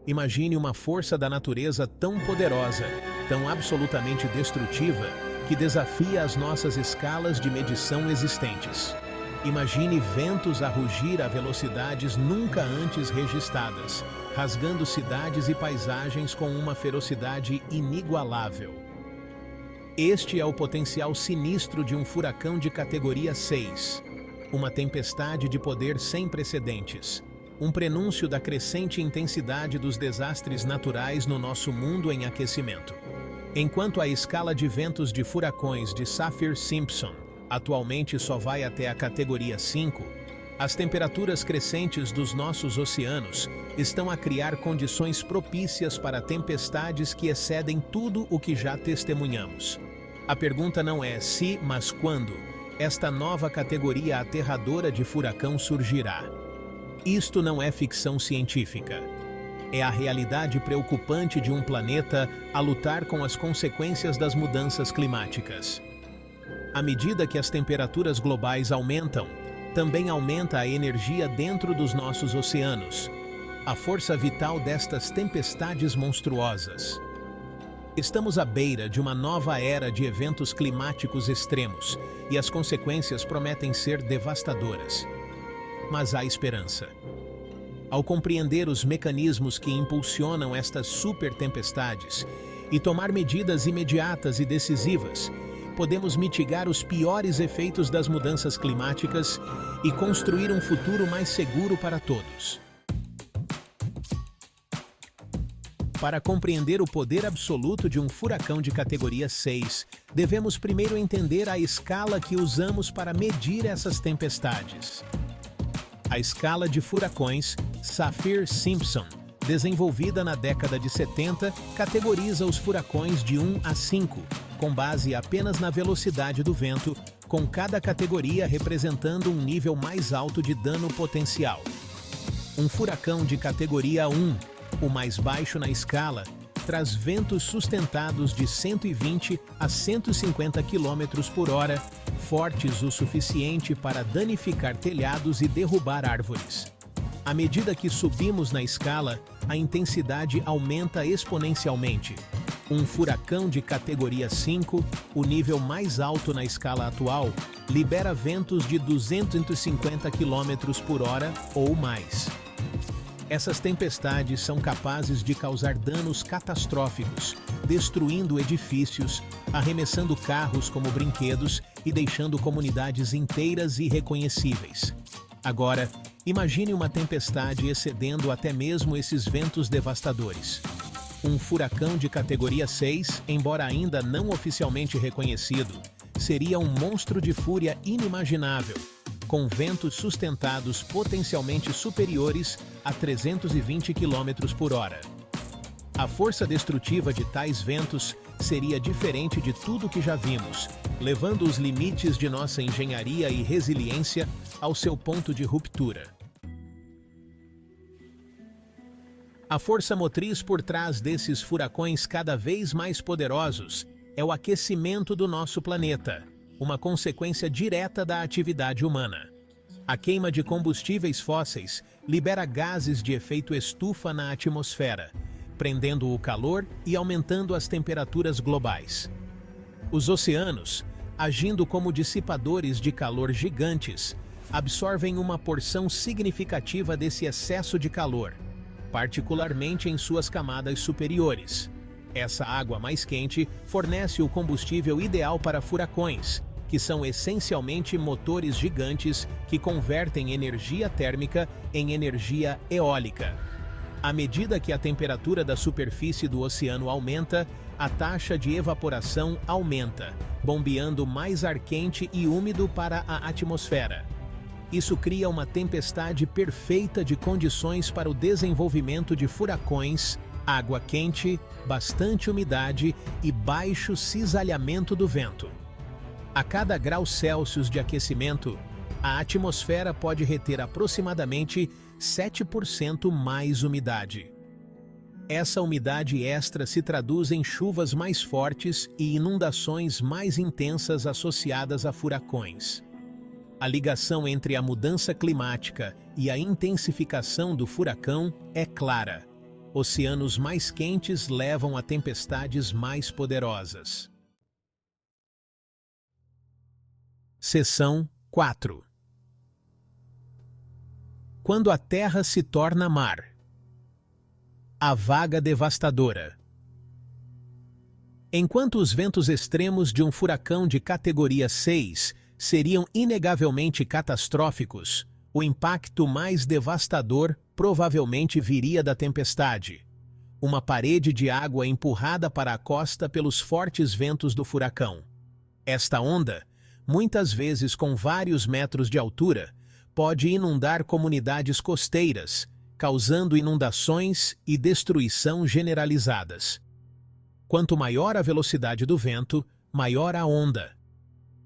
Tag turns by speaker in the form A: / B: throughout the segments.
A: Imagine uma força da natureza tão poderosa, tão absolutamente destrutiva, que desafia as nossas escalas de medição existentes. Imagine ventos a rugir a velocidades nunca antes registradas, rasgando cidades e paisagens com uma ferocidade inigualável. Este é o potencial sinistro de um furacão de categoria 6, uma tempestade de poder sem precedentes, um prenúncio da crescente intensidade dos desastres naturais no nosso mundo em aquecimento. Enquanto a escala de ventos de furacões de Saffir-Simpson atualmente só vai até a categoria 5, as temperaturas crescentes dos nossos oceanos estão a criar condições propícias para tempestades que excedem tudo o que já testemunhamos. A pergunta não é se, mas quando esta nova categoria aterradora de furacão surgirá. Isto não é ficção científica. É a realidade preocupante de um planeta a lutar com as consequências das mudanças climáticas. À medida que as temperaturas globais aumentam, também aumenta a energia dentro dos nossos oceanos, a força vital destas tempestades monstruosas. Estamos à beira de uma nova era de eventos climáticos extremos e as consequências prometem ser devastadoras. Mas há esperança. Ao compreender os mecanismos que impulsionam estas supertempestades e tomar medidas imediatas e decisivas, podemos mitigar os piores efeitos das mudanças climáticas e construir um futuro mais seguro para todos. Para compreender o poder absoluto de um furacão de categoria 6, devemos primeiro entender a escala que usamos para medir essas tempestades. A escala de furacões Saffir-Simpson, desenvolvida na década de 70, categoriza os furacões de 1 a 5, com base apenas na velocidade do vento, com cada categoria representando um nível mais alto de dano potencial. Um furacão de categoria 1, o mais baixo na escala, traz ventos sustentados de 120 a 150 km por hora, fortes o suficiente para danificar telhados e derrubar árvores. À medida que subimos na escala, a intensidade aumenta exponencialmente. Um furacão de categoria 5, o nível mais alto na escala atual, libera ventos de 250 km por hora ou mais. Essas tempestades são capazes de causar danos catastróficos, destruindo edifícios, arremessando carros como brinquedos e deixando comunidades inteiras irreconhecíveis. Agora, imagine uma tempestade excedendo até mesmo esses ventos devastadores. Um furacão de categoria 6, embora ainda não oficialmente reconhecido, seria um monstro de fúria inimaginável, com ventos sustentados potencialmente superiores a 320 km por hora. A força destrutiva de tais ventos seria diferente de tudo que já vimos, levando os limites de nossa engenharia e resiliência ao seu ponto de ruptura. A força motriz por trás desses furacões cada vez mais poderosos é o aquecimento do nosso planeta, uma consequência direta da atividade humana. A queima de combustíveis fósseis libera gases de efeito estufa na atmosfera, prendendo o calor e aumentando as temperaturas globais. Os oceanos, agindo como dissipadores de calor gigantes, absorvem uma porção significativa desse excesso de calor, particularmente em suas camadas superiores. Essa água mais quente fornece o combustível ideal para furacões, que são essencialmente motores gigantes que convertem energia térmica em energia eólica. À medida que a temperatura da superfície do oceano aumenta, a taxa de evaporação aumenta, bombeando mais ar quente e úmido para a atmosfera. Isso cria uma tempestade perfeita de condições para o desenvolvimento de furacões, água quente, bastante umidade e baixo cisalhamento do vento. A cada grau Celsius de aquecimento, a atmosfera pode reter aproximadamente 7% mais umidade. Essa umidade extra se traduz em chuvas mais fortes e inundações mais intensas associadas a furacões. A ligação entre a mudança climática e a intensificação do furacão é clara. oceanos mais quentes levam a tempestades mais poderosas. Seção 4. Quando a Terra se torna mar. A vaga devastadora. Enquanto os ventos extremos de um furacão de categoria 6 seriam inegavelmente catastróficos, o impacto mais devastador provavelmente viria da tempestade. Uma parede de água empurrada para a costa pelos fortes ventos do furacão. Esta onda, muitas vezes com vários metros de altura, pode inundar comunidades costeiras, causando inundações e destruição generalizadas. Quanto maior a velocidade do vento, maior a onda.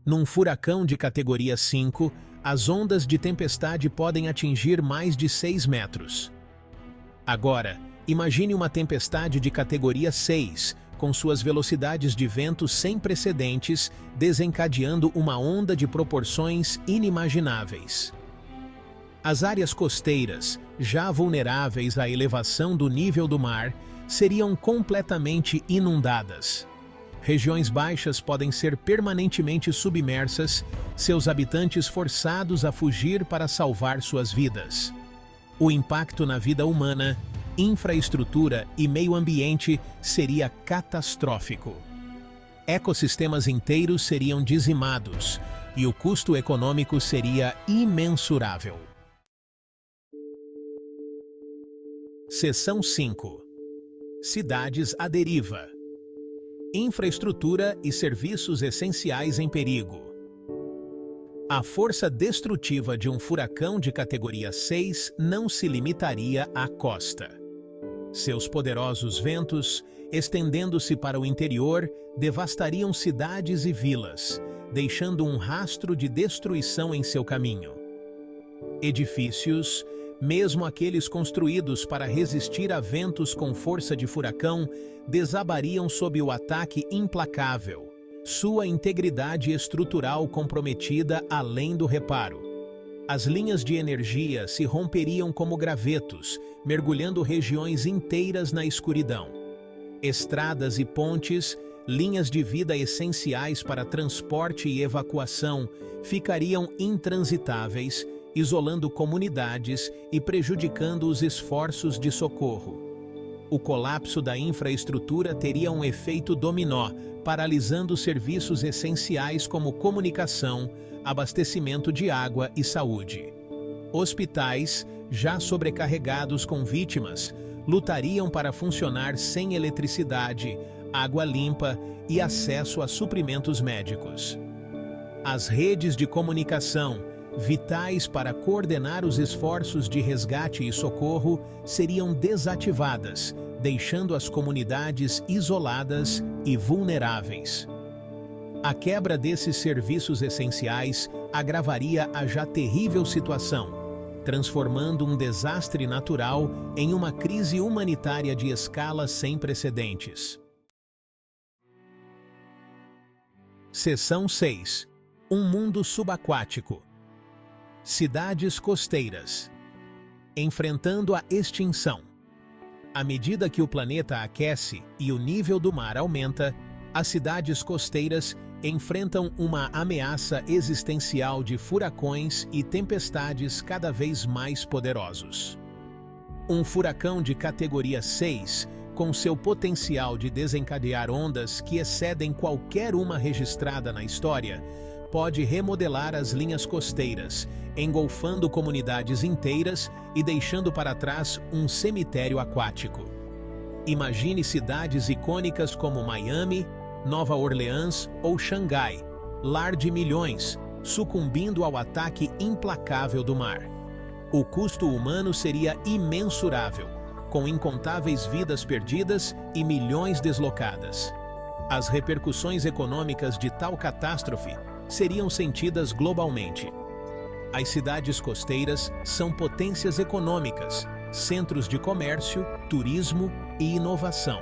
A: Num furacão de categoria 5, as ondas de tempestade podem atingir mais de 6 metros. Agora, imagine uma tempestade de categoria 6, com suas velocidades de vento sem precedentes, desencadeando uma onda de proporções inimagináveis. As áreas costeiras, já vulneráveis à elevação do nível do mar, seriam completamente inundadas. Regiões baixas podem ser permanentemente submersas, seus habitantes forçados a fugir para salvar suas vidas. O impacto na vida humana, infraestrutura e meio ambiente seria catastrófico. Ecossistemas inteiros seriam dizimados e o custo econômico seria imensurável. Seção 5. Cidades à deriva. Infraestrutura e serviços essenciais em perigo. A força destrutiva de um furacão de categoria 6 não se limitaria à costa. Seus poderosos ventos, estendendo-se para o interior, devastariam cidades e vilas, deixando um rastro de destruição em seu caminho. Edifícios, mesmo aqueles construídos para resistir a ventos com força de furacão, desabariam sob o ataque implacável, sua integridade estrutural comprometida além do reparo. As linhas de energia se romperiam como gravetos, mergulhando regiões inteiras na escuridão. Estradas e pontes, linhas de vida essenciais para transporte e evacuação, ficariam intransitáveis, isolando comunidades e prejudicando os esforços de socorro. O colapso da infraestrutura teria um efeito dominó, paralisando serviços essenciais como comunicação, abastecimento de água e saúde. Hospitais, já sobrecarregados com vítimas, lutariam para funcionar sem eletricidade, água limpa e acesso a suprimentos médicos. As redes de comunicação, vitais para coordenar os esforços de resgate e socorro, seriam desativadas, deixando as comunidades isoladas e vulneráveis. A quebra desses serviços essenciais agravaria a já terrível situação, transformando um desastre natural em uma crise humanitária de escala sem precedentes. Seção 6. Um mundo subaquático. Cidades costeiras. Enfrentando a extinção. À medida que o planeta aquece e o nível do mar aumenta, as cidades costeiras enfrentam uma ameaça existencial de furacões e tempestades cada vez mais poderosos. Um furacão de categoria 6, com seu potencial de desencadear ondas que excedem qualquer uma registrada na história, pode remodelar as linhas costeiras, engolfando comunidades inteiras e deixando para trás um cemitério aquático. Imagine cidades icônicas como Miami, Nova Orleans ou Xangai, lar de milhões, sucumbindo ao ataque implacável do mar. O custo humano seria imensurável, com incontáveis vidas perdidas e milhões deslocadas. As repercussões econômicas de tal catástrofe seriam sentidas globalmente. As cidades costeiras são potências econômicas, centros de comércio, turismo e inovação.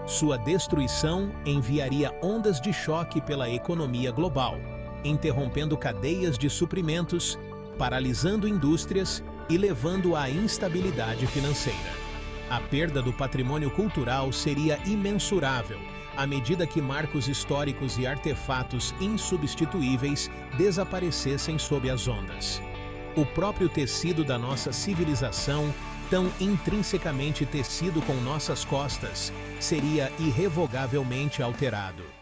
A: Sua destruição enviaria ondas de choque pela economia global, interrompendo cadeias de suprimentos, paralisando indústrias e levando à instabilidade financeira. A perda do patrimônio cultural seria imensurável, à medida que marcos históricos e artefatos insubstituíveis desaparecessem sob as ondas. O próprio tecido da nossa civilização, tão intrinsecamente tecido com nossas costas, seria irrevogavelmente alterado.